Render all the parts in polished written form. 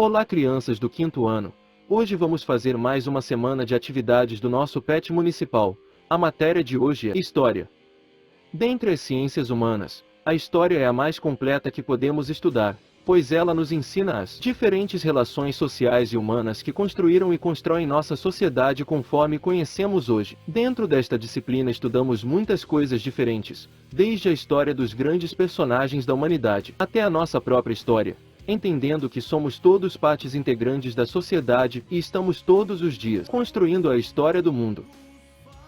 Olá, crianças do 5º ano. Hoje vamos fazer mais uma semana de atividades do nosso PET municipal. A matéria de hoje é História. Dentre as ciências humanas, a história é a mais completa que podemos estudar, pois ela nos ensina as diferentes relações sociais e humanas que construíram e constroem nossa sociedade conforme conhecemos hoje. Dentro desta disciplina estudamos muitas coisas diferentes, desde a história dos grandes personagens da humanidade até a nossa própria história, entendendo que somos todos partes integrantes da sociedade e estamos todos os dias construindo a história do mundo.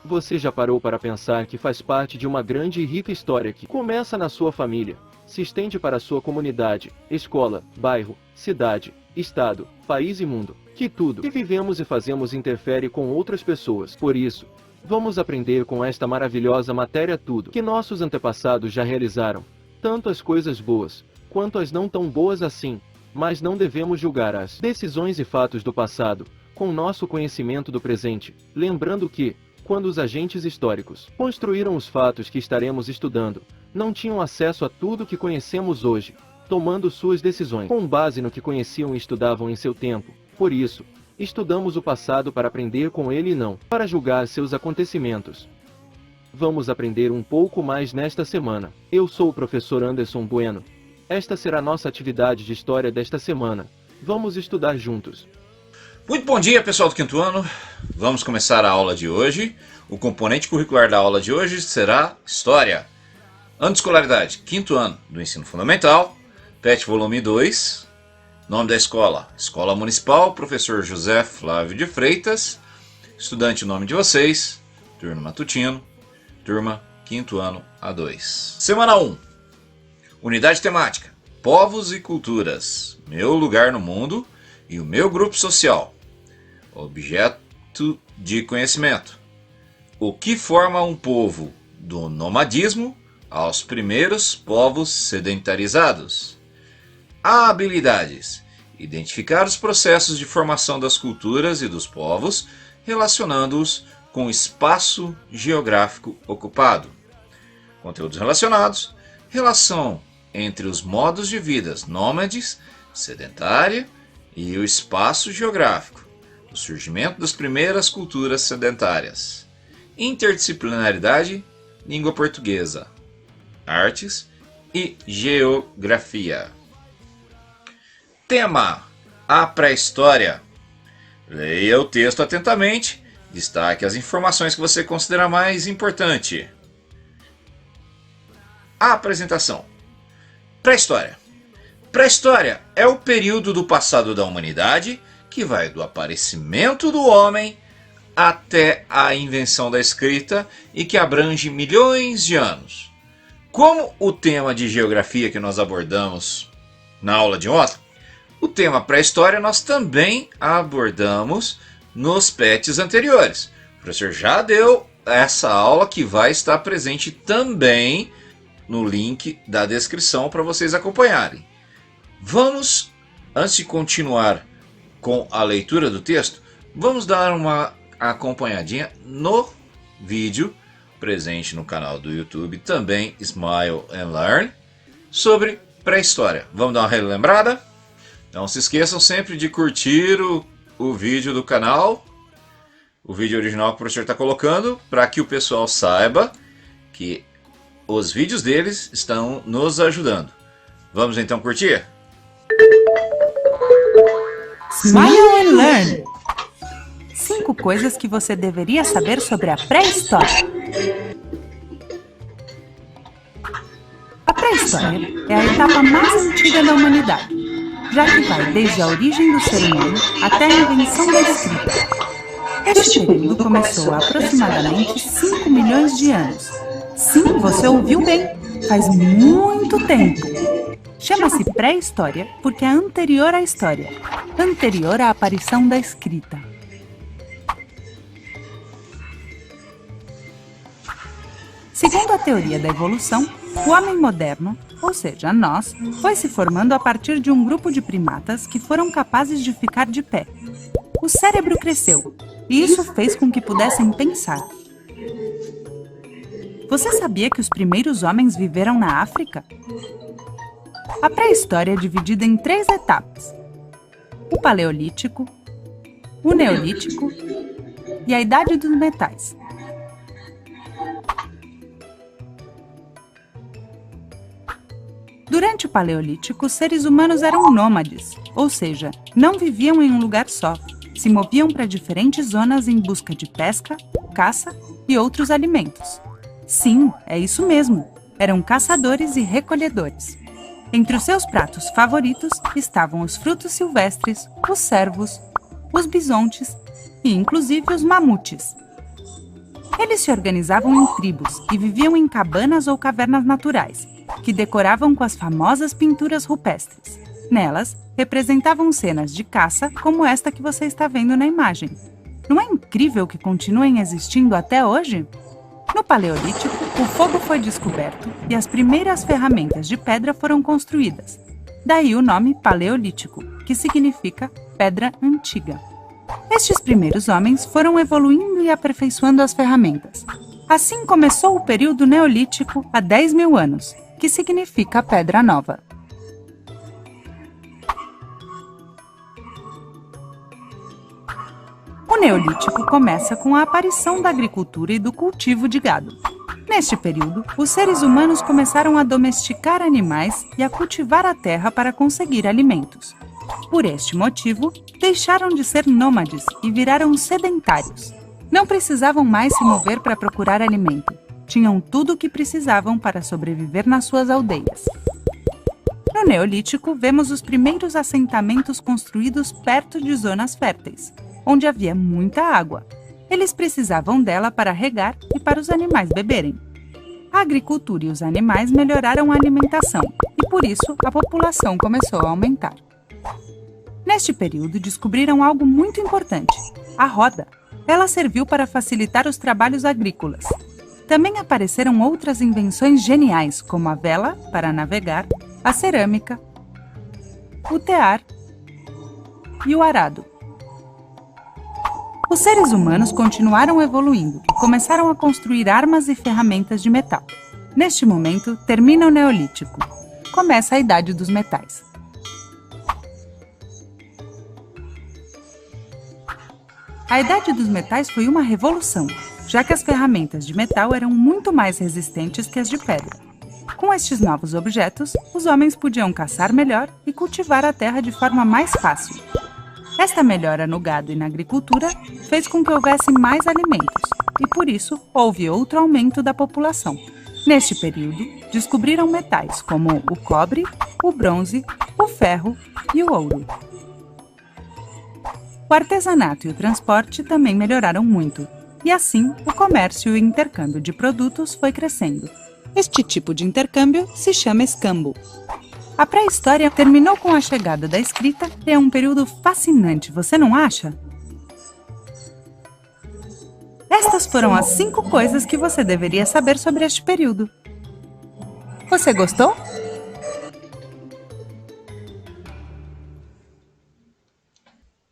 Você já parou para pensar que faz parte de uma grande e rica história que começa na sua família, se estende para a sua comunidade, escola, bairro, cidade, estado, país e mundo, que tudo que vivemos e fazemos interfere com outras pessoas. Por isso, vamos aprender com esta maravilhosa matéria tudo que nossos antepassados já realizaram, tanto as coisas boas, quanto as não tão boas assim, mas não devemos julgar as decisões e fatos do passado, com nosso conhecimento do presente, lembrando que, quando os agentes históricos construíram os fatos que estaremos estudando, não tinham acesso a tudo que conhecemos hoje, tomando suas decisões com base no que conheciam e estudavam em seu tempo. Por isso, estudamos o passado para aprender com ele e não para julgar seus acontecimentos. Vamos aprender um pouco mais nesta semana. Eu sou o professor Anderson Bueno. Esta será nossa atividade de história desta semana. Vamos estudar juntos. Muito bom dia, pessoal do 5º ano. Vamos começar a aula de hoje. O componente curricular da aula de hoje será História. Ano de escolaridade, 5º ano do ensino fundamental, PET volume 2. Nome da escola, Escola Municipal, Professor José Flávio de Freitas. Estudante, o nome de vocês, turno matutino, turma 5º ano A2. Semana 1. Unidade temática, Povos e Culturas, meu lugar no mundo e o meu grupo social. Objeto de conhecimento. O que forma um povo do nomadismo aos primeiros povos sedentarizados? Habilidades. Identificar os processos de formação das culturas e dos povos, relacionando-os com o espaço geográfico ocupado. Conteúdos relacionados. Relação entre os modos de vida nômades, sedentária e o espaço geográfico. O surgimento das primeiras culturas sedentárias. Interdisciplinaridade, língua portuguesa, artes e geografia. Tema: a pré-história. Leia o texto atentamente, destaque as informações que você considera mais importante. A apresentação. Pré-história. Pré-história é o período do passado da humanidade que vai do aparecimento do homem até a invenção da escrita e que abrange milhões de anos. Como o tema de geografia que nós abordamos na aula de ontem, o tema pré-história nós também abordamos nos PETs anteriores. O professor já deu essa aula que vai estar presente também no link da descrição para vocês acompanharem. Vamos, antes de continuar com a leitura do texto, vamos dar uma acompanhadinha no vídeo presente no canal do YouTube, também Smile and Learn, sobre pré-história. Vamos dar uma relembrada? Não se esqueçam sempre de curtir o vídeo do canal, o vídeo original que o professor está colocando, para que o pessoal saiba que os vídeos deles estão nos ajudando. Vamos então curtir? Smile and Learn. 5 coisas que você deveria saber sobre a pré-história. A pré-história é a etapa mais antiga da humanidade, já que vai desde a origem do ser humano até a invenção da escrita. Este período começou há aproximadamente 5 milhões de anos. Sim, você ouviu bem, faz muito tempo. Chama-se pré-história porque é anterior à história, anterior à aparição da escrita. Segundo a teoria da evolução, o homem moderno, ou seja, nós, foi se formando a partir de um grupo de primatas que foram capazes de ficar de pé. O cérebro cresceu, e isso fez com que pudessem pensar. Você sabia que os primeiros homens viveram na África? A pré-história é dividida em 3 etapas. o Paleolítico, o Neolítico e a Idade dos Metais. Durante o Paleolítico, os seres humanos eram nômades, ou seja, não viviam em um lugar só, se moviam para diferentes zonas em busca de pesca, caça e outros alimentos. Sim, é isso mesmo, eram caçadores e recolhedores. Entre os seus pratos favoritos estavam os frutos silvestres, os cervos, os bisontes e inclusive os mamutes. Eles se organizavam em tribos e viviam em cabanas ou cavernas naturais, que decoravam com as famosas pinturas rupestres. Nelas, representavam cenas de caça como esta que você está vendo na imagem. Não é incrível que continuem existindo até hoje? No Paleolítico, o fogo foi descoberto e as primeiras ferramentas de pedra foram construídas. Daí o nome Paleolítico, que significa pedra antiga. Estes primeiros homens foram evoluindo e aperfeiçoando as ferramentas. Assim começou o período Neolítico há 10.000 anos, que significa pedra nova. O Neolítico começa com a aparição da agricultura e do cultivo de gado. Neste período, os seres humanos começaram a domesticar animais e a cultivar a terra para conseguir alimentos. Por este motivo, deixaram de ser nômades e viraram sedentários. Não precisavam mais se mover para procurar alimento. Tinham tudo o que precisavam para sobreviver nas suas aldeias. No Neolítico, vemos os primeiros assentamentos construídos perto de zonas férteis, onde havia muita água. Eles precisavam dela para regar e para os animais beberem. A agricultura e os animais melhoraram a alimentação e, por isso, a população começou a aumentar. Neste período, descobriram algo muito importante: a roda. Ela serviu para facilitar os trabalhos agrícolas. Também apareceram outras invenções geniais, como a vela para navegar, a cerâmica, o tear e o arado. Os seres humanos continuaram evoluindo e começaram a construir armas e ferramentas de metal. Neste momento, termina o Neolítico. Começa a Idade dos Metais. A Idade dos Metais foi uma revolução, já que as ferramentas de metal eram muito mais resistentes que as de pedra. Com estes novos objetos, os homens podiam caçar melhor e cultivar a terra de forma mais fácil. Esta melhora no gado e na agricultura fez com que houvesse mais alimentos, e por isso houve outro aumento da população. Neste período, descobriram metais como o cobre, o bronze, o ferro e o ouro. O artesanato e o transporte também melhoraram muito, e assim o comércio e o intercâmbio de produtos foi crescendo. Este tipo de intercâmbio se chama escambo. A pré-história terminou com a chegada da escrita e é um período fascinante, você não acha? Estas foram as 5 coisas que você deveria saber sobre este período. Você gostou?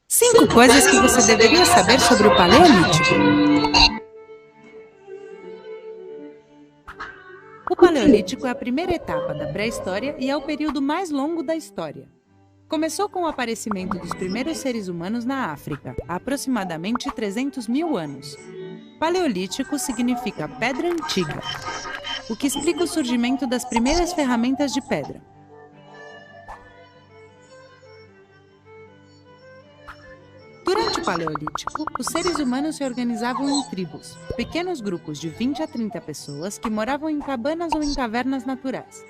Cinco coisas que você deveria saber sobre o Paleolítico. O Paleolítico é a primeira etapa da pré-história e é o período mais longo da história. Começou com o aparecimento dos primeiros seres humanos na África, há aproximadamente 300.000 anos. Paleolítico significa pedra antiga, o que explica o surgimento das primeiras ferramentas de pedra. Durante o Paleolítico, os seres humanos se organizavam em tribos, pequenos grupos de 20 a 30 pessoas que moravam em cabanas ou em cavernas naturais.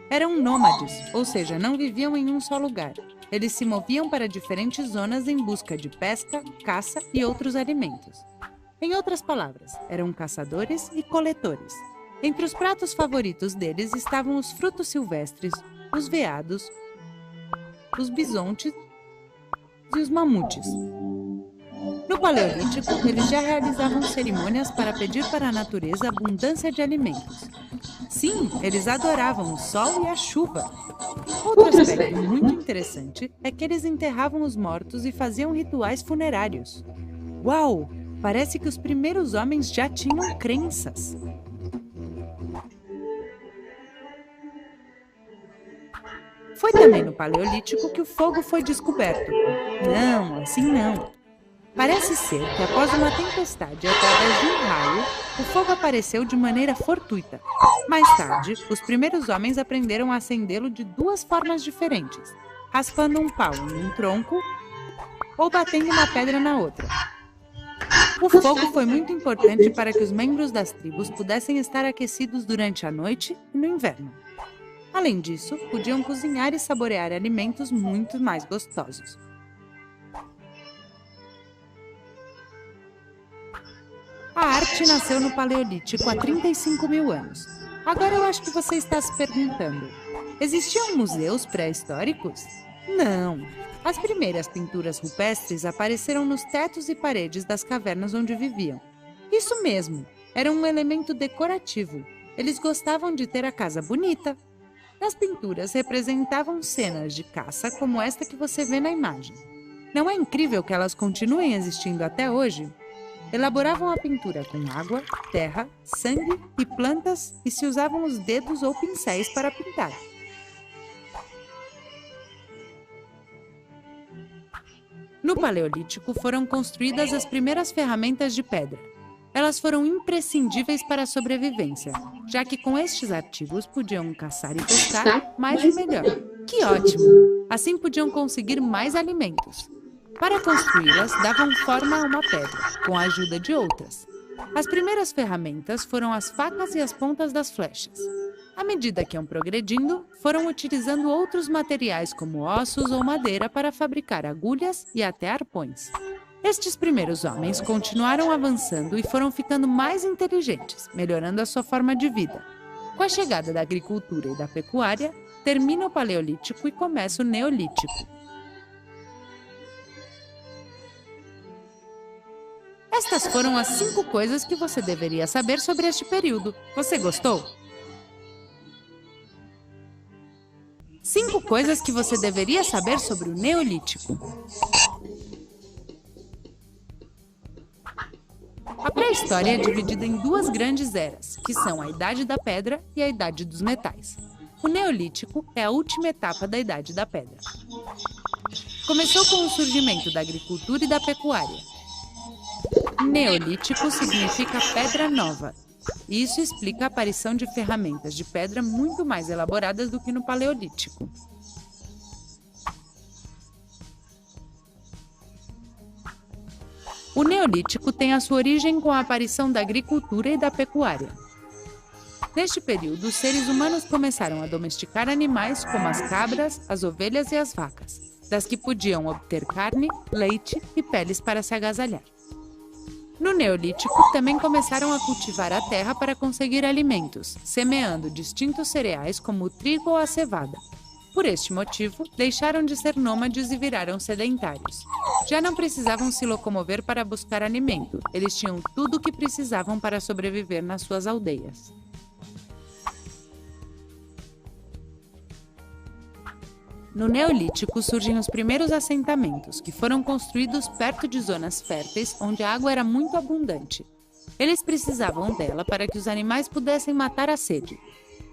Eram nômades, ou seja, não viviam em um só lugar. Eles se moviam para diferentes zonas em busca de pesca, caça e outros alimentos. Em outras palavras, eram caçadores e coletores. Entre os pratos favoritos deles estavam os frutos silvestres, os veados, os bisontes e os mamutes. No Paleolítico, eles já realizavam cerimônias para pedir para a natureza abundância de alimentos. Sim, eles adoravam o sol e a chuva. Outro aspecto muito interessante é que eles enterravam os mortos e faziam rituais funerários. Uau! Parece que os primeiros homens já tinham crenças. Foi Foi também no Paleolítico que o fogo foi descoberto. Não, assim não. Parece ser que após uma tempestade através de um raio, o fogo apareceu de maneira fortuita. Mais tarde, os primeiros homens aprenderam a acendê-lo de duas formas diferentes, raspando um pau em um tronco ou batendo uma pedra na outra. O fogo foi muito importante para que os membros das tribos pudessem estar aquecidos durante a noite e no inverno. Além disso, podiam cozinhar e saborear alimentos muito mais gostosos. A arte nasceu no Paleolítico há 35 mil anos. Agora eu acho que você está se perguntando: existiam museus pré-históricos? Não! As primeiras pinturas rupestres apareceram nos tetos e paredes das cavernas onde viviam. Isso mesmo, era um elemento decorativo. Eles gostavam de ter a casa bonita. Nas pinturas representavam cenas de caça como esta que você vê na imagem. Não é incrível que elas continuem existindo até hoje? Elaboravam a pintura com água, terra, sangue e plantas e se usavam os dedos ou pincéis para pintar. No Paleolítico foram construídas as primeiras ferramentas de pedra. Elas foram imprescindíveis para a sobrevivência, já que com estes artigos podiam caçar e pescar mais e melhor. Que ótimo! Assim podiam conseguir mais alimentos. Para construí-las, davam forma a uma pedra, com a ajuda de outras. As primeiras ferramentas foram as facas e as pontas das flechas. À medida que iam progredindo, foram utilizando outros materiais como ossos ou madeira para fabricar agulhas e até arpões. Estes primeiros homens continuaram avançando e foram ficando mais inteligentes, melhorando a sua forma de vida. Com a chegada da agricultura e da pecuária, termina o Paleolítico e começa o Neolítico. Estas foram as 5 coisas que você deveria saber sobre este período. Você gostou? 5 coisas que você deveria saber sobre o Neolítico. A pré-história é dividida em 2 grandes eras, que são a Idade da Pedra e a Idade dos Metais. O Neolítico é a última etapa da Idade da Pedra. Começou com o surgimento da agricultura e da pecuária. Neolítico significa pedra nova. Isso explica a aparição de ferramentas de pedra muito mais elaboradas do que no Paleolítico. O Neolítico tem a sua origem com a aparição da agricultura e da pecuária. Neste período, os seres humanos começaram a domesticar animais como as cabras, as ovelhas e as vacas, das que podiam obter carne, leite e peles para se agasalhar. No Neolítico, também começaram a cultivar a terra para conseguir alimentos, semeando distintos cereais como o trigo ou a cevada. Por este motivo, deixaram de ser nômades e viraram sedentários. Já não precisavam se locomover para buscar alimento, eles tinham tudo o que precisavam para sobreviver nas suas aldeias. No Neolítico surgem os primeiros assentamentos, que foram construídos perto de zonas férteis onde a água era muito abundante. Eles precisavam dela para que os animais pudessem matar a sede.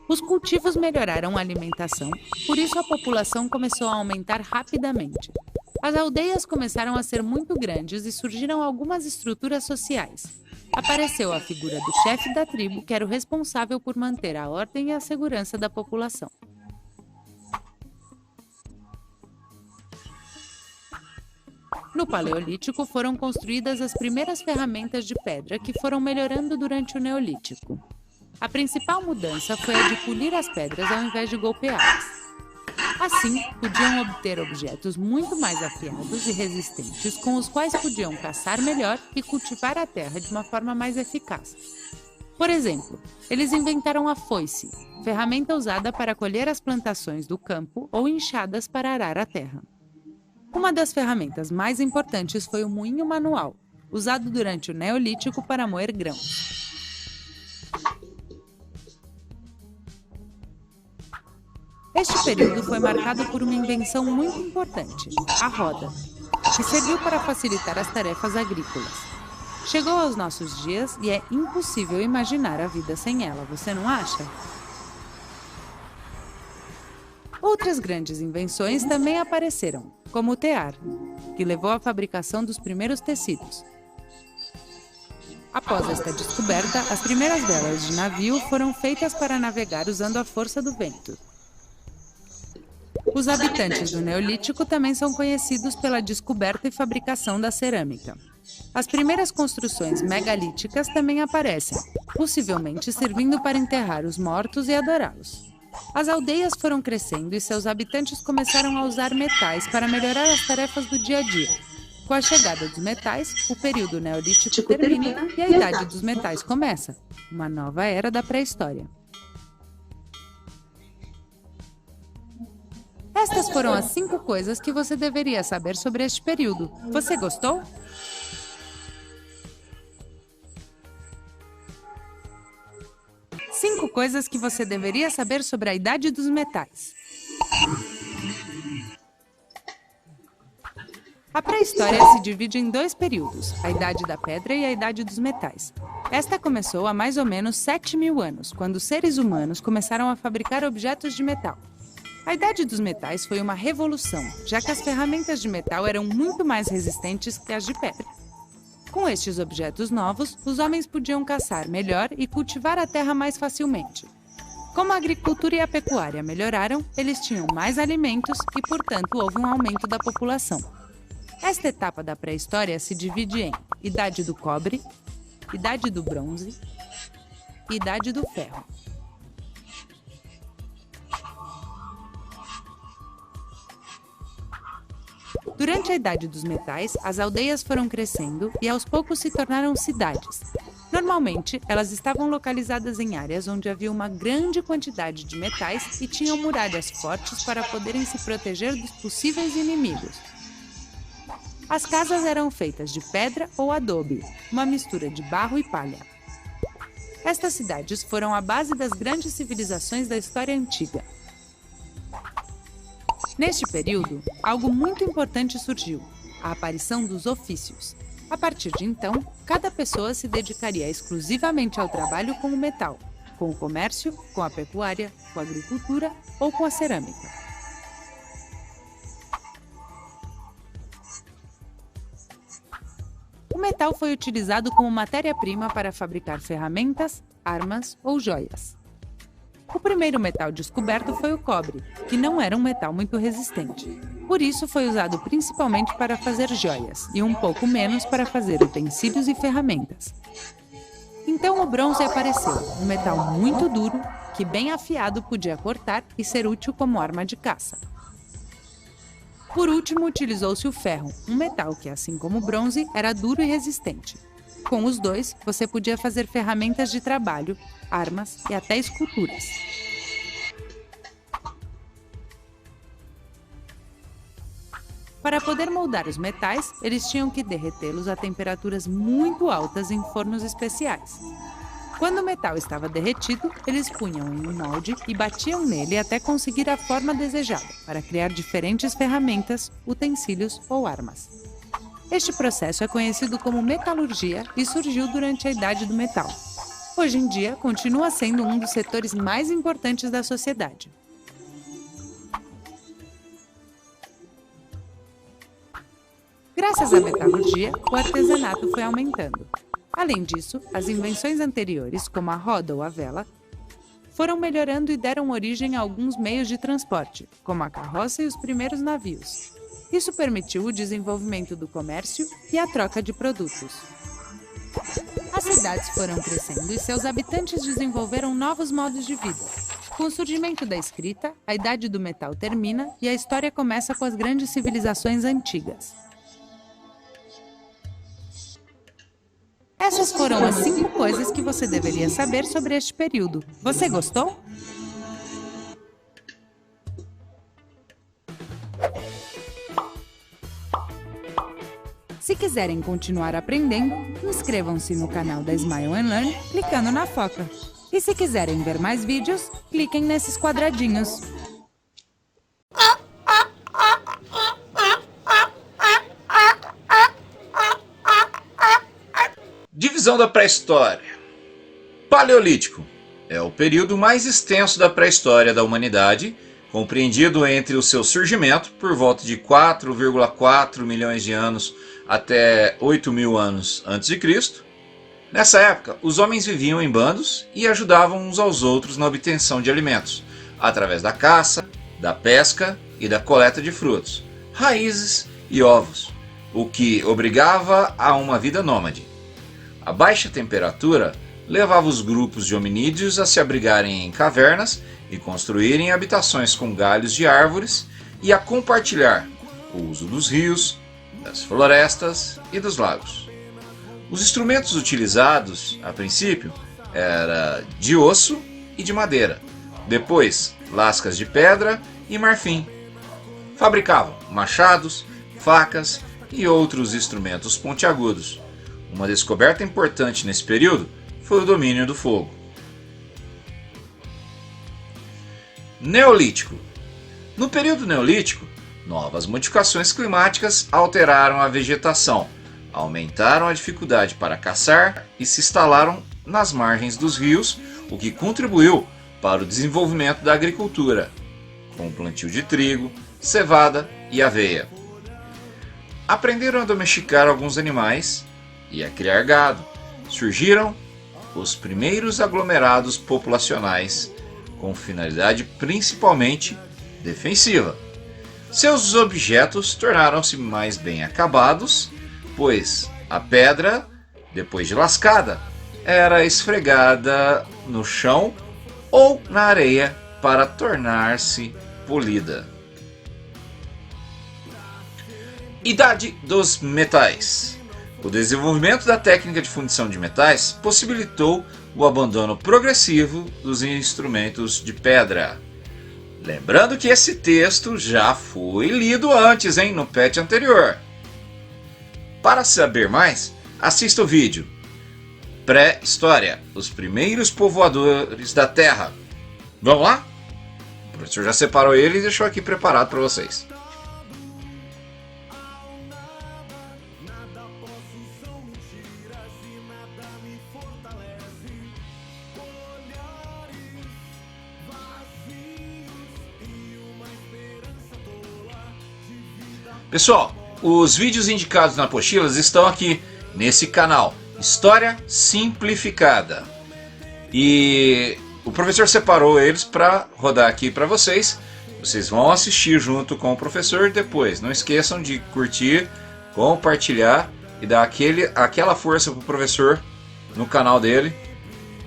Os cultivos melhoraram a alimentação, por isso a população começou a aumentar rapidamente. As aldeias começaram a ser muito grandes e surgiram algumas estruturas sociais. Apareceu a figura do chefe da tribo, que era o responsável por manter a ordem e a segurança da população. No Paleolítico foram construídas as primeiras ferramentas de pedra que foram melhorando durante o Neolítico. A principal mudança foi a de polir as pedras ao invés de golpeá-las. Assim, podiam obter objetos muito mais afiados e resistentes com os quais podiam caçar melhor e cultivar a terra de uma forma mais eficaz. Por exemplo, eles inventaram a foice, ferramenta usada para colher as plantações do campo ou enxadas para arar a terra. Uma das ferramentas mais importantes foi o moinho manual, usado durante o Neolítico para moer grãos. Este período foi marcado por uma invenção muito importante, a roda, que serviu para facilitar as tarefas agrícolas. Chegou aos nossos dias e é impossível imaginar a vida sem ela, você não acha? Outras grandes invenções também apareceram, como o tear, que levou à fabricação dos primeiros tecidos. Após esta descoberta, as primeiras velas de navio foram feitas para navegar usando a força do vento. Os habitantes do Neolítico também são conhecidos pela descoberta e fabricação da cerâmica. As primeiras construções megalíticas também aparecem, possivelmente servindo para enterrar os mortos e adorá-los. As aldeias foram crescendo e seus habitantes começaram a usar metais para melhorar as tarefas do dia a dia. Com a chegada dos metais, o período neolítico termina e a idade dos metais começa, uma nova era da pré-história. Estas foram as 5 coisas que você deveria saber sobre este período. Você gostou? Cinco coisas que você deveria saber sobre a idade dos metais. A pré-história se divide em 2 períodos, a Idade da Pedra e a Idade dos Metais. Esta começou há mais ou menos 7.000 anos, quando os seres humanos começaram a fabricar objetos de metal. A Idade dos Metais foi uma revolução, já que as ferramentas de metal eram muito mais resistentes que as de pedra. Com estes objetos novos, os homens podiam caçar melhor e cultivar a terra mais facilmente. Como a agricultura e a pecuária melhoraram, eles tinham mais alimentos e, portanto, houve um aumento da população. Esta etapa da pré-história se divide em Idade do Cobre, Idade do Bronze e Idade do Ferro. Durante a Idade dos Metais, as aldeias foram crescendo e aos poucos se tornaram cidades. Normalmente, elas estavam localizadas em áreas onde havia uma grande quantidade de metais e tinham muralhas fortes para poderem se proteger dos possíveis inimigos. As casas eram feitas de pedra ou adobe, uma mistura de barro e palha. Estas cidades foram a base das grandes civilizações da história antiga. Neste período, algo muito importante surgiu, a aparição dos ofícios. A partir de então, cada pessoa se dedicaria exclusivamente ao trabalho com o metal, com o comércio, com a pecuária, com a agricultura ou com a cerâmica. O metal foi utilizado como matéria-prima para fabricar ferramentas, armas ou joias. O primeiro metal descoberto foi o cobre, que não era um metal muito resistente. Por isso foi usado principalmente para fazer joias e um pouco menos para fazer utensílios e ferramentas. Então o bronze apareceu, um metal muito duro que, bem afiado, podia cortar e ser útil como arma de caça. Por último, utilizou-se o ferro, um metal que, assim como o bronze, era duro e resistente. Com os dois, você podia fazer ferramentas de trabalho, armas e até esculturas. Para poder moldar os metais, eles tinham que derretê-los a temperaturas muito altas em fornos especiais. Quando o metal estava derretido, eles punham em um molde e batiam nele até conseguir a forma desejada, para criar diferentes ferramentas, utensílios ou armas. Este processo é conhecido como metalurgia e surgiu durante a Idade do Metal. Hoje em dia, continua sendo um dos setores mais importantes da sociedade. Graças à metalurgia, o artesanato foi aumentando. Além disso, as invenções anteriores, como a roda ou a vela, foram melhorando e deram origem a alguns meios de transporte, como a carroça e os primeiros navios. Isso permitiu o desenvolvimento do comércio e a troca de produtos. As cidades foram crescendo e seus habitantes desenvolveram novos modos de vida. Com o surgimento da escrita, a Idade do Metal termina e a história começa com as grandes civilizações antigas. Essas foram as 5 coisas que você deveria saber sobre este período. Você gostou? Se quiserem continuar aprendendo, inscrevam-se no canal da Smile & Learn clicando na foca. E se quiserem ver mais vídeos, cliquem nesses quadradinhos. Divisão da pré-história. Paleolítico é o período mais extenso da pré-história da humanidade, compreendido entre o seu surgimento, por volta de 4,4 milhões de anos até 8.000 anos antes de Cristo. Nessa época, os homens viviam em bandos e ajudavam uns aos outros na obtenção de alimentos, através da caça, da pesca e da coleta de frutos, raízes e ovos, o que obrigava a uma vida nômade. A baixa temperatura levava os grupos de hominídeos a se abrigarem em cavernas e construírem habitações com galhos de árvores e a compartilhar o uso dos rios, das florestas e dos lagos. Os instrumentos utilizados, a princípio, eram de osso e de madeira, depois lascas de pedra e marfim. Fabricavam machados, facas e outros instrumentos pontiagudos. Uma descoberta importante nesse período foi o domínio do fogo. Neolítico. No período Neolítico, novas modificações climáticas alteraram a vegetação, aumentaram a dificuldade para caçar e se instalaram nas margens dos rios, o que contribuiu para o desenvolvimento da agricultura, com o plantio de trigo, cevada e aveia. Aprenderam a domesticar alguns animais e a criar gado. Surgiram os primeiros aglomerados populacionais, com finalidade principalmente defensiva. Seus objetos tornaram-se mais bem acabados, pois a pedra, depois de lascada, era esfregada no chão ou na areia para tornar-se polida. Idade dos metais. O desenvolvimento da técnica de fundição de metais possibilitou o abandono progressivo dos instrumentos de pedra. Lembrando que esse texto já foi lido antes, no PET anterior. Para saber mais, assista o vídeo Pré-História, os primeiros povoadores da Terra. Vamos lá? O professor já separou ele e deixou aqui preparado para vocês. Pessoal, os vídeos indicados na apostila estão aqui nesse canal, História Simplificada. E o professor separou eles para rodar aqui para vocês. Vocês vão assistir junto com o professor depois. Não esqueçam de curtir, compartilhar e dar aquela força para o professor no canal dele.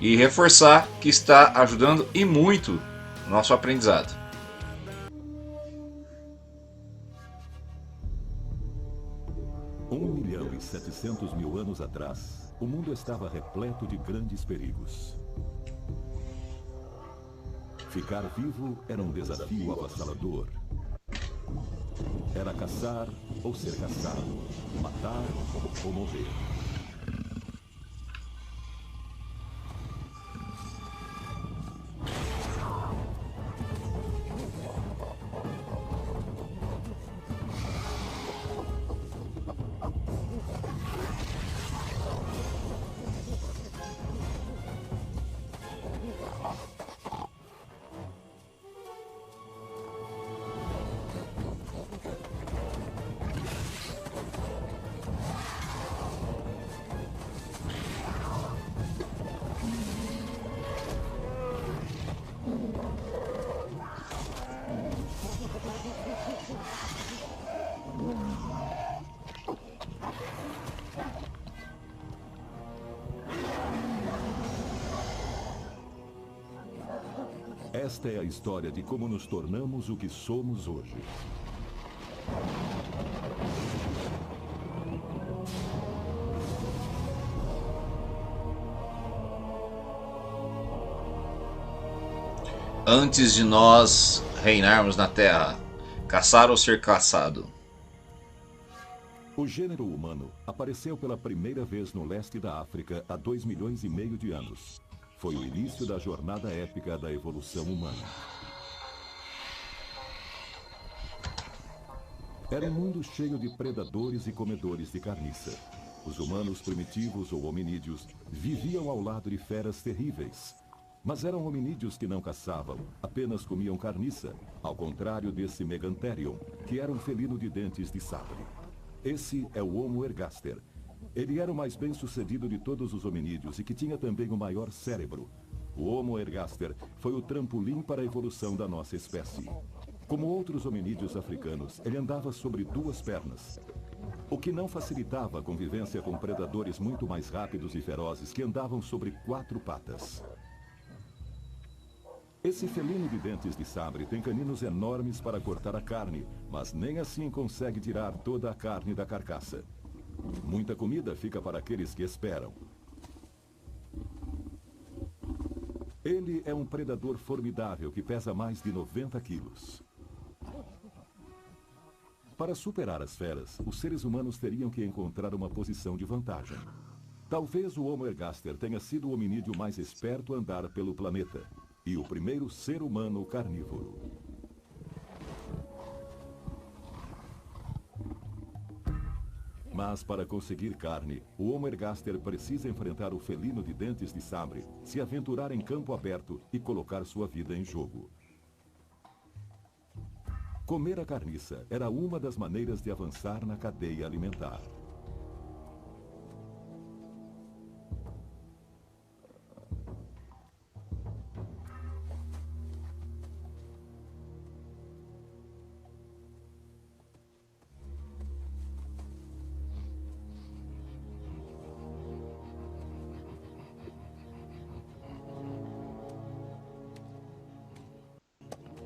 E reforçar que está ajudando e muito o nosso aprendizado. 1.700.000 anos atrás, o mundo estava repleto de grandes perigos. Ficar vivo era um desafio avassalador. Era caçar ou ser caçado, matar ou morrer. Esta é a história de como nos tornamos o que somos hoje. Antes de nós reinarmos na Terra, caçar ou ser caçado. O gênero humano apareceu pela primeira vez no leste da África há 2,5 milhões de anos. Foi o início da jornada épica da evolução humana. Era um mundo cheio de predadores e comedores de carniça. Os humanos primitivos ou hominídeos viviam ao lado de feras terríveis. Mas eram hominídeos que não caçavam, apenas comiam carniça, ao contrário desse Megantherium, que era um felino de dentes de sabre. Esse é o Homo ergaster. Ele era o mais bem-sucedido de todos os hominídeos e que tinha também o maior cérebro. O Homo ergaster foi o trampolim para a evolução da nossa espécie. Como outros hominídeos africanos, ele andava sobre duas pernas, o que não facilitava a convivência com predadores muito mais rápidos e ferozes que andavam sobre 4 patas. Esse felino de dentes de sabre tem caninos enormes para cortar a carne, mas nem assim consegue tirar toda a carne da carcaça. Muita comida fica para aqueles que esperam. Ele é um predador formidável que pesa mais de 90 quilos. Para superar as feras, os seres humanos teriam que encontrar uma posição de vantagem. Talvez o Homo ergaster tenha sido o hominídeo mais esperto a andar pelo planeta e o primeiro ser humano carnívoro. Mas para conseguir carne, o Homo ergaster precisa enfrentar o felino de dentes de sabre, se aventurar em campo aberto e colocar sua vida em jogo. Comer a carniça era uma das maneiras de avançar na cadeia alimentar.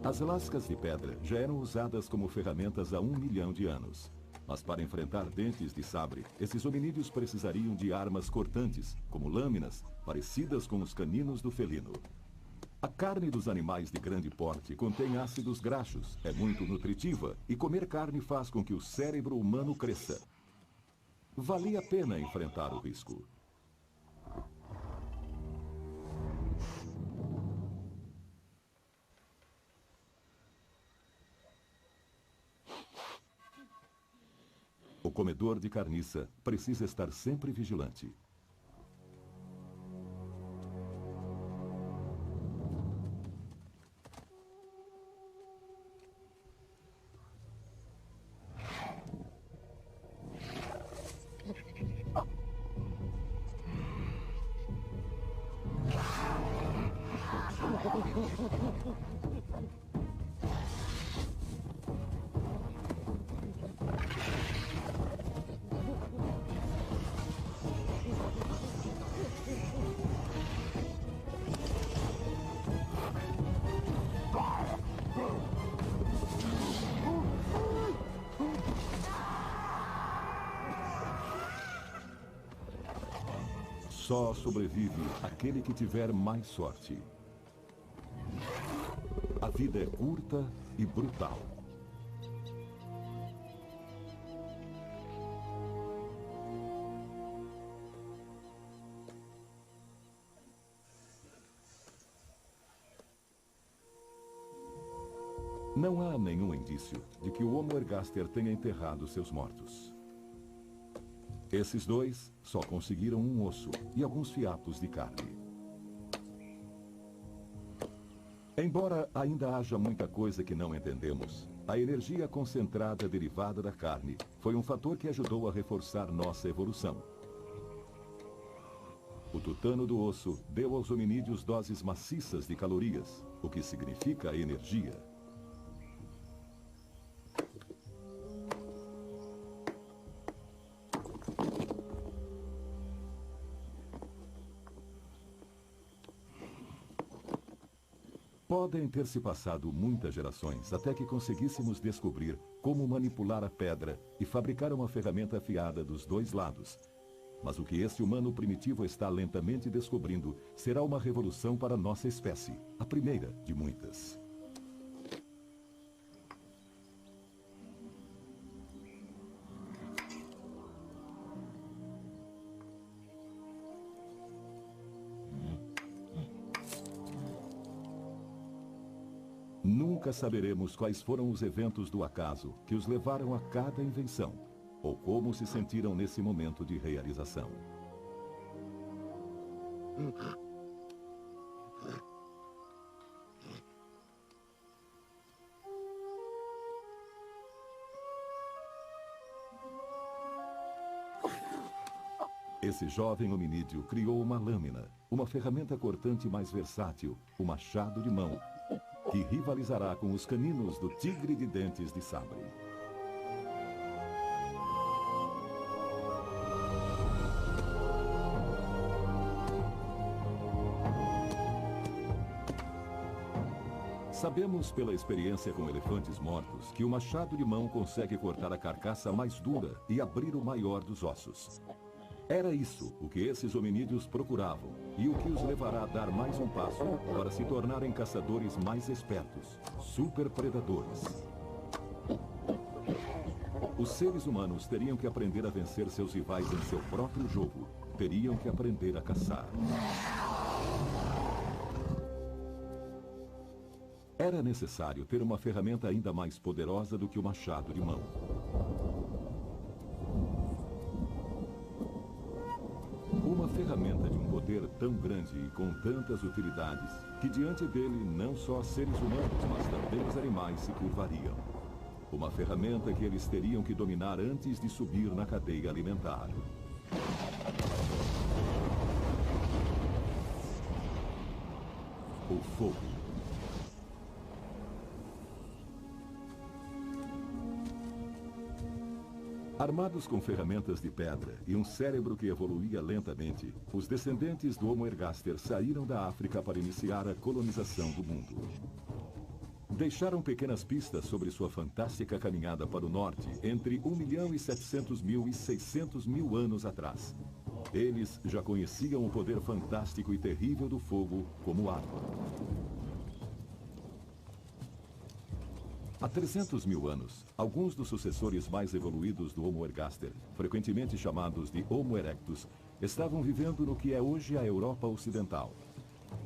As lascas de pedra já eram usadas como ferramentas há 1 milhão de anos. Mas para enfrentar dentes de sabre, esses hominídeos precisariam de armas cortantes, como lâminas, parecidas com os caninos do felino. A carne dos animais de grande porte contém ácidos graxos, é muito nutritiva e comer carne faz com que o cérebro humano cresça. Valia a pena enfrentar o risco. O comedor de carniça precisa estar sempre vigilante. Só sobrevive aquele que tiver mais sorte. A vida é curta e brutal. Não há nenhum indício de que o Homo ergaster tenha enterrado seus mortos. Esses dois só conseguiram um osso e alguns fiapos de carne. Embora ainda haja muita coisa que não entendemos, a energia concentrada derivada da carne foi um fator que ajudou a reforçar nossa evolução. O tutano do osso deu aos hominídeos doses maciças de calorias, o que significa energia. Podem ter se passado muitas gerações até que conseguíssemos descobrir como manipular a pedra e fabricar uma ferramenta afiada dos dois lados. Mas o que esse humano primitivo está lentamente descobrindo será uma revolução para nossa espécie, a primeira de muitas. Nunca saberemos quais foram os eventos do acaso que os levaram a cada invenção, ou como se sentiram nesse momento de realização. Esse jovem hominídeo criou uma lâmina, uma ferramenta cortante mais versátil, o machado de mão, que rivalizará com os caninos do tigre de dentes de sabre. Sabemos pela experiência com elefantes mortos que o machado de mão consegue cortar a carcaça mais dura e abrir o maior dos ossos. Era isso o que esses hominídeos procuravam e o que os levará a dar mais um passo para se tornarem caçadores mais espertos, superpredadores. Os seres humanos teriam que aprender a vencer seus rivais em seu próprio jogo. Teriam que aprender a caçar. Era necessário ter uma ferramenta ainda mais poderosa do que o machado de mão. Uma ferramenta de um poder tão grande e com tantas utilidades, que diante dele não só seres humanos, mas também os animais se curvariam. Uma ferramenta que eles teriam que dominar antes de subir na cadeia alimentar. O fogo. Armados com ferramentas de pedra e um cérebro que evoluía lentamente, os descendentes do Homo ergaster saíram da África para iniciar a colonização do mundo. Deixaram pequenas pistas sobre sua fantástica caminhada para o norte entre 1.700.000 e 600.000 anos atrás. Eles já conheciam o poder fantástico e terrível do fogo como arma. Há 300.000 anos, alguns dos sucessores mais evoluídos do Homo ergaster, frequentemente chamados de Homo erectus, estavam vivendo no que é hoje a Europa Ocidental.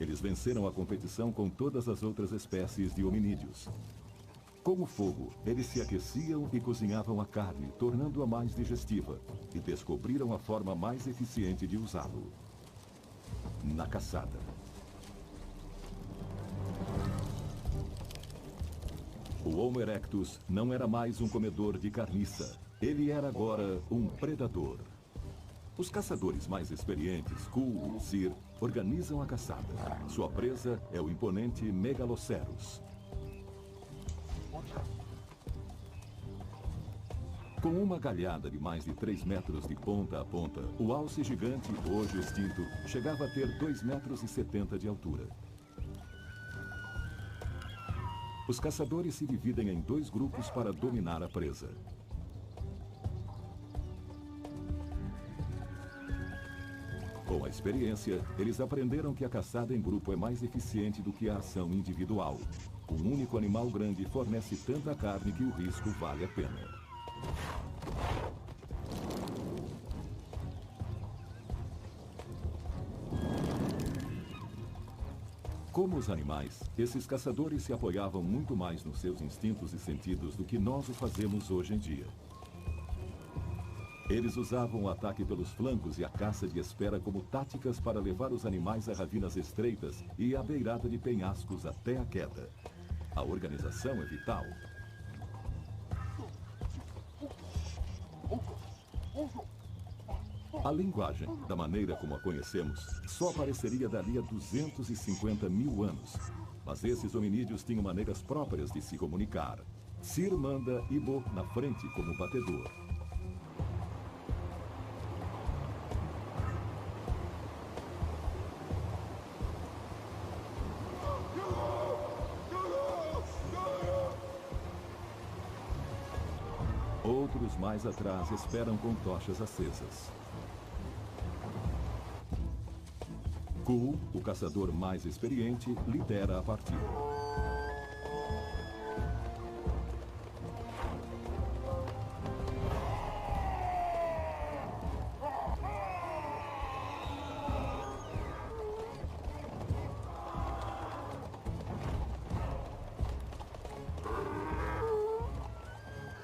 Eles venceram a competição com todas as outras espécies de hominídeos. Com o fogo, eles se aqueciam e cozinhavam a carne, tornando-a mais digestiva, e descobriram a forma mais eficiente de usá-lo: na caçada. O Homo erectus não era mais um comedor de carniça. Ele era agora um predador. Os caçadores mais experientes, Kuhl e Sir, organizam a caçada. Sua presa é o imponente Megaloceros. Com uma galhada de mais de 3 metros de ponta a ponta, o alce gigante, hoje extinto, chegava a ter 2,70 metros de altura. Os caçadores se dividem em 2 grupos para dominar a presa. Com a experiência, eles aprenderam que a caçada em grupo é mais eficiente do que a ação individual. Um único animal grande fornece tanta carne que o risco vale a pena. Como os animais, esses caçadores se apoiavam muito mais nos seus instintos e sentidos do que nós o fazemos hoje em dia. Eles usavam o ataque pelos flancos e a caça de espera como táticas para levar os animais a ravinas estreitas e à beirada de penhascos até a queda. A organização é vital. A linguagem, da maneira como a conhecemos, só apareceria dali a 250.000 anos. Mas esses hominídeos tinham maneiras próprias de se comunicar. Sir manda Ibo na frente como batedor. Outros mais atrás esperam com tochas acesas. Kuhl, o caçador mais experiente, lidera a partida.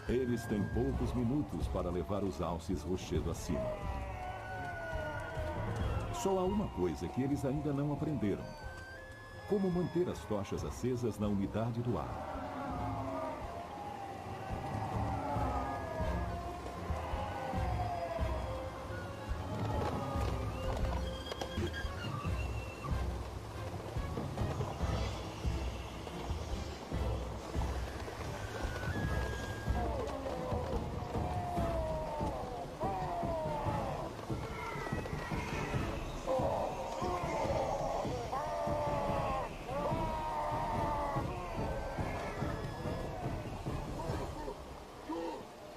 Eles têm poucos minutos para levar os alces rochedo acima. Só há uma coisa que eles ainda não aprenderam: como manter as tochas acesas na umidade do ar.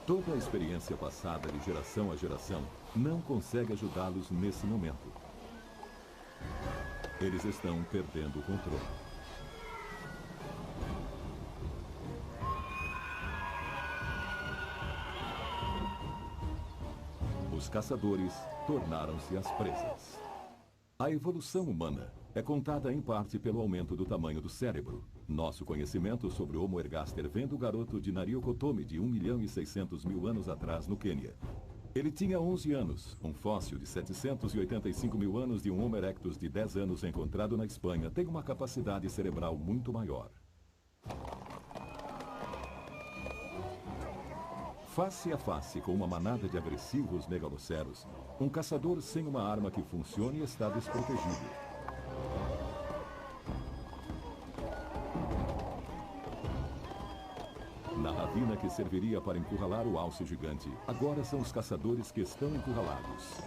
Toda a experiência passada de geração a geração não consegue ajudá-los nesse momento. Eles estão perdendo o controle. Os caçadores tornaram-se as presas. A evolução humana é contada em parte pelo aumento do tamanho do cérebro. Nosso conhecimento sobre o Homo ergaster vem do garoto de Nariokotome de 1.600.000 anos atrás no Quênia. Ele tinha 11 anos. Um fóssil de 785.000 anos de um Homo erectus de 10 anos encontrado na Espanha tem uma capacidade cerebral muito maior. Face a face com uma manada de agressivos megaloceros, um caçador sem uma arma que funcione está desprotegido. Na ravina que serviria para encurralar o alce gigante, agora são os caçadores que estão encurralados.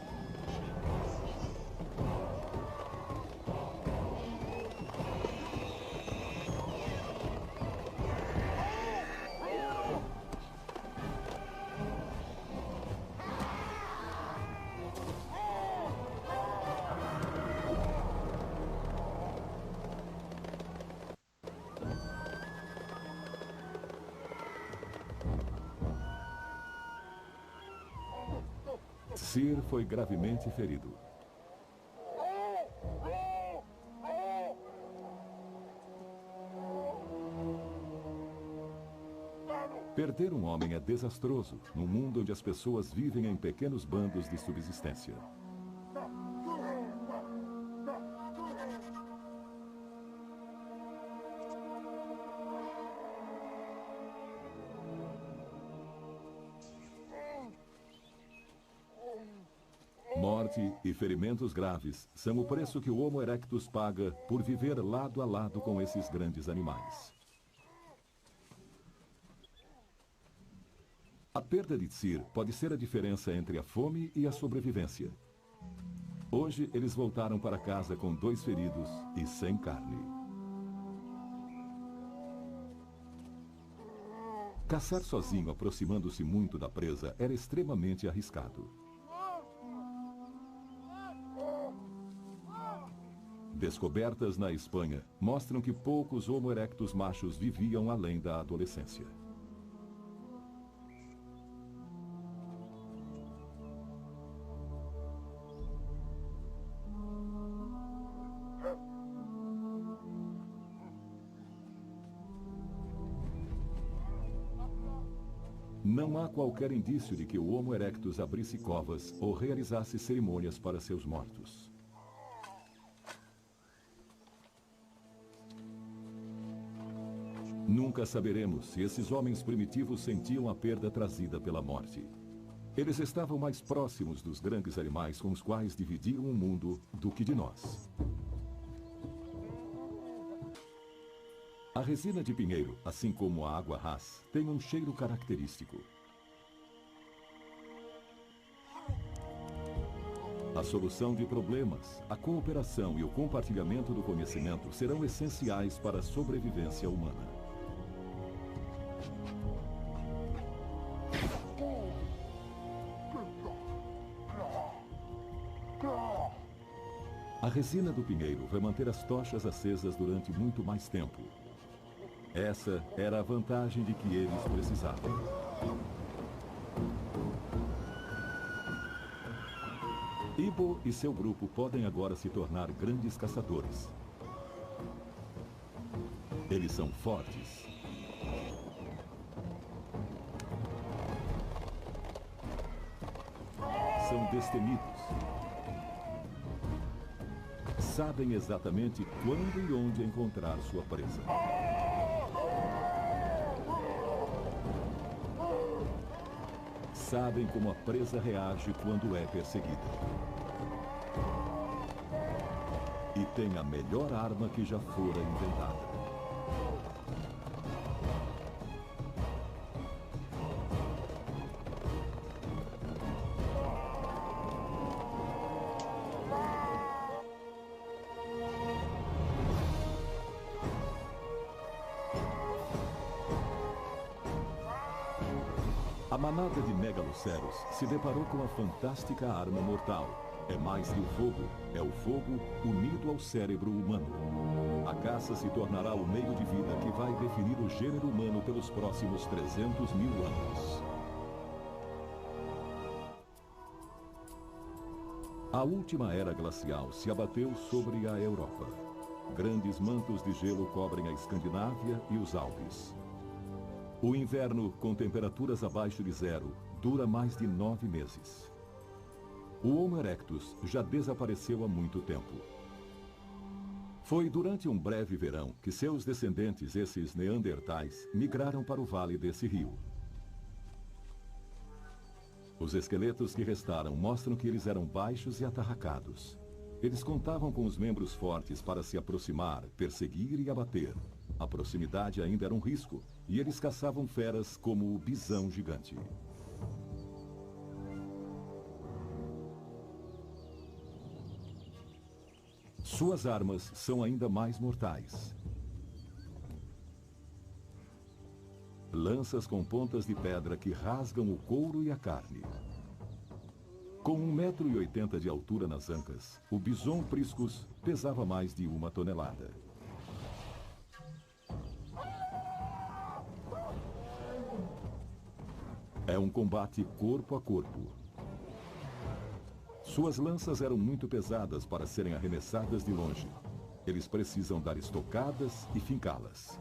Sir foi gravemente ferido. Perder um homem é desastroso, num mundo onde as pessoas vivem em pequenos bandos de subsistência. Morte e ferimentos graves são o preço que o Homo erectus paga por viver lado a lado com esses grandes animais. A perda de Tsir pode ser a diferença entre a fome e a sobrevivência. Hoje eles voltaram para casa com 2 feridos e sem carne. Caçar sozinho aproximando-se muito da presa era extremamente arriscado. Descobertas na Espanha mostram que poucos Homo erectus machos viviam além da adolescência. Não há qualquer indício de que o Homo erectus abrisse covas ou realizasse cerimônias para seus mortos. Nunca saberemos se esses homens primitivos sentiam a perda trazida pela morte. Eles estavam mais próximos dos grandes animais com os quais dividiam o mundo do que de nós. A resina de pinheiro, assim como a água ras, tem um cheiro característico. A solução de problemas, a cooperação e o compartilhamento do conhecimento serão essenciais para a sobrevivência humana. A resina do pinheiro vai manter as tochas acesas durante muito mais tempo. Essa era a vantagem de que eles precisavam. Ibo e seu grupo podem agora se tornar grandes caçadores. Eles são fortes. São destemidos. Sabem exatamente quando e onde encontrar sua presa. Sabem como a presa reage quando é perseguida. E têm a melhor arma que já fora inventada. A manada de megaloceros se deparou com a fantástica arma mortal. É mais que o fogo, é o fogo unido ao cérebro humano. A caça se tornará o meio de vida que vai definir o gênero humano pelos próximos 300 mil anos. A última era glacial se abateu sobre a Europa. Grandes mantos de gelo cobrem a Escandinávia e os Alpes. O inverno, com temperaturas abaixo de zero, dura mais de 9 meses. O Homo erectus já desapareceu há muito tempo. Foi durante um breve verão que seus descendentes, esses neandertais, migraram para o vale desse rio. Os esqueletos que restaram mostram que eles eram baixos e atarracados. Eles contavam com os membros fortes para se aproximar, perseguir e abater. A proximidade ainda era um risco, e eles caçavam feras como o bisão gigante. Suas armas são ainda mais mortais. Lanças com pontas de pedra que rasgam o couro e a carne. Com 1,80 m de altura nas ancas, o bison priscus pesava mais de 1 tonelada. É um combate corpo a corpo. Suas lanças eram muito pesadas para serem arremessadas de longe. Eles precisam dar estocadas e fincá-las.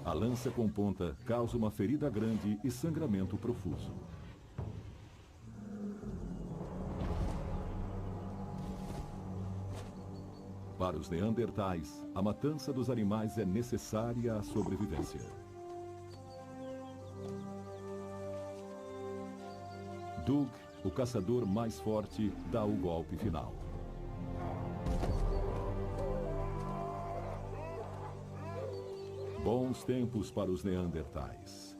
A lança com ponta causa uma ferida grande e sangramento profuso. Para os neandertais, a matança dos animais é necessária à sobrevivência. Doug, o caçador mais forte, dá o golpe final. Bons tempos para os neandertais.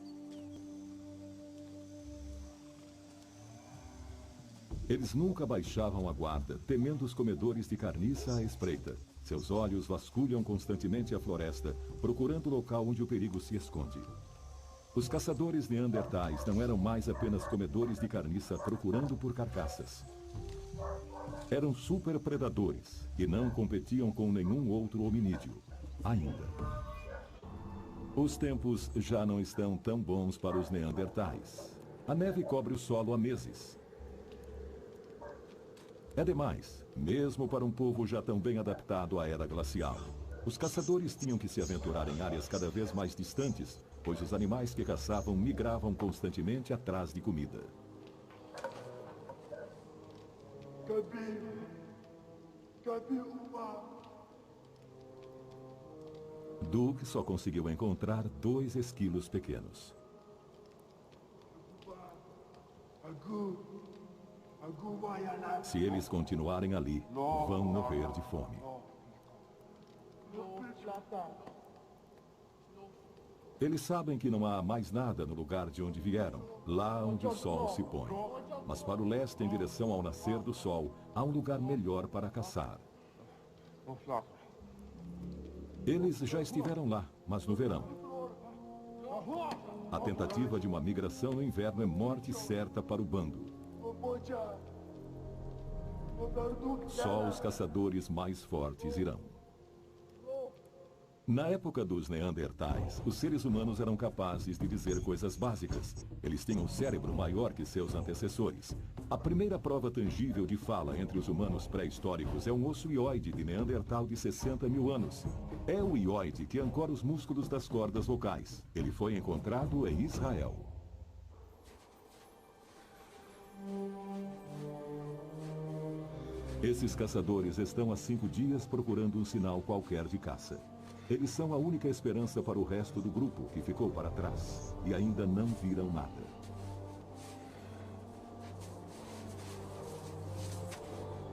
Eles nunca baixavam a guarda, temendo os comedores de carniça à espreita. Seus olhos vasculham constantemente a floresta, procurando o local onde o perigo se esconde. Os caçadores neandertais não eram mais apenas comedores de carniça procurando por carcaças. Eram superpredadores e não competiam com nenhum outro hominídeo. Ainda. Os tempos já não estão tão bons para os neandertais. A neve cobre o solo há meses. É demais, mesmo para um povo já tão bem adaptado à era glacial. Os caçadores tinham que se aventurar em áreas cada vez mais distantes, pois os animais que caçavam migravam constantemente atrás de comida. Doug só conseguiu encontrar 2 esquilos pequenos. Se eles continuarem ali, vão morrer de fome. Eles sabem que não há mais nada no lugar de onde vieram, lá onde o sol se põe. Mas para o leste, em direção ao nascer do sol, há um lugar melhor para caçar. Eles já estiveram lá, mas no verão. A tentativa de uma migração no inverno é morte certa para o bando. Só os caçadores mais fortes irão. Na época dos Neandertais, os seres humanos eram capazes de dizer coisas básicas. Eles tinham um cérebro maior que seus antecessores. A primeira prova tangível de fala entre os humanos pré-históricos é um osso hioide de Neandertal de 60 mil anos. É o hioide que ancora os músculos das cordas vocais. Ele foi encontrado em Israel. Esses caçadores estão há 5 dias procurando um sinal qualquer de caça. Eles são a única esperança para o resto do grupo que ficou para trás e ainda não viram nada.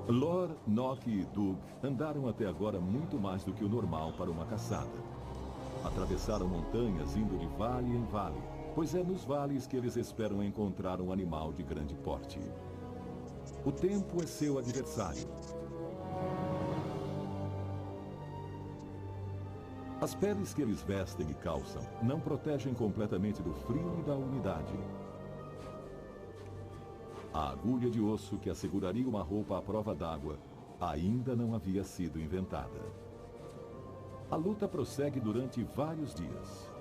Lor, Nock e Doug andaram até agora muito mais do que o normal para uma caçada. Atravessaram montanhas indo de vale em vale, pois é nos vales que eles esperam encontrar um animal de grande porte. O tempo é seu adversário. As peles que eles vestem e calçam não protegem completamente do frio e da umidade. A agulha de osso que asseguraria uma roupa à prova d'água ainda não havia sido inventada. A luta prossegue durante vários dias.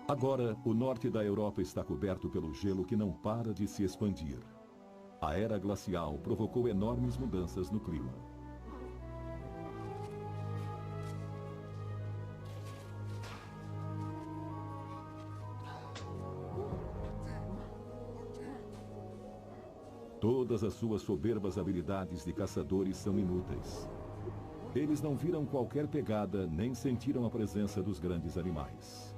Agora, o norte da Europa está coberto pelo gelo que não para de se expandir. A era glacial provocou enormes mudanças no clima. Todas as suas soberbas habilidades de caçadores são inúteis. Eles não viram qualquer pegada nem sentiram a presença dos grandes animais.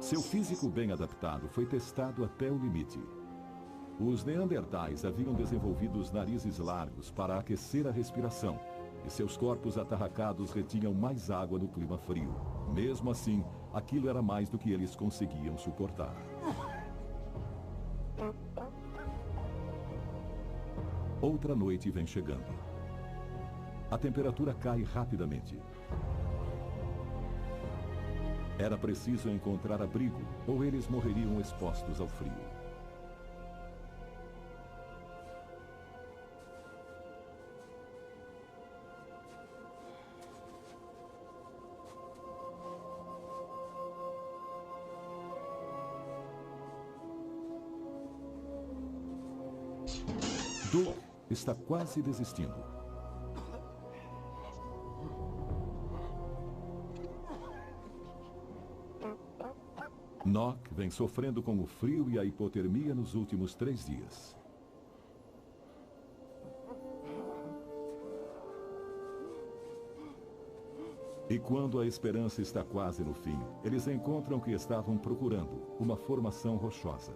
Seu físico bem adaptado foi testado até o limite. Os Neandertais haviam desenvolvido os narizes largos para aquecer a respiração, e seus corpos atarracados retinham mais água no clima frio. Mesmo assim, aquilo era mais do que eles conseguiam suportar. Outra noite vem chegando. A temperatura cai rapidamente. Era preciso encontrar abrigo, ou eles morreriam expostos ao frio. Doug está quase desistindo. Nock vem sofrendo com o frio e a hipotermia nos últimos 3 dias. E quando a esperança está quase no fim, eles encontram o que estavam procurando, uma formação rochosa.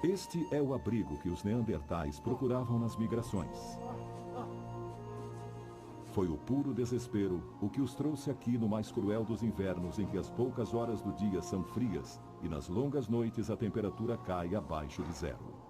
Este é o abrigo que os Neandertais procuravam nas migrações. Foi o puro desespero o que os trouxe aqui no mais cruel dos invernos, em que as poucas horas do dia são frias e nas longas noites a temperatura cai abaixo de 0.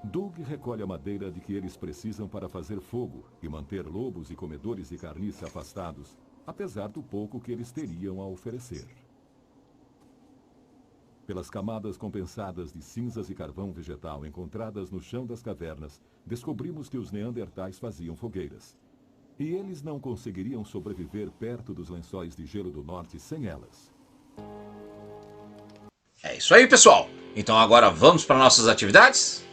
Doug recolhe a madeira de que eles precisam para fazer fogo e manter lobos e comedores de carniça afastados, apesar do pouco que eles teriam a oferecer. Pelas camadas compensadas de cinzas e carvão vegetal encontradas no chão das cavernas, descobrimos que os Neandertais faziam fogueiras. E eles não conseguiriam sobreviver perto dos lençóis de gelo do norte sem elas. É isso aí, pessoal. Então agora vamos para nossas atividades?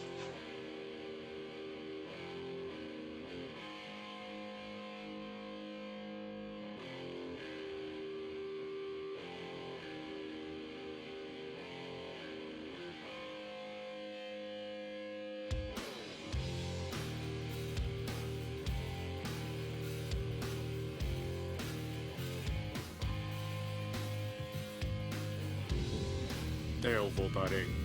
Eu voltarei.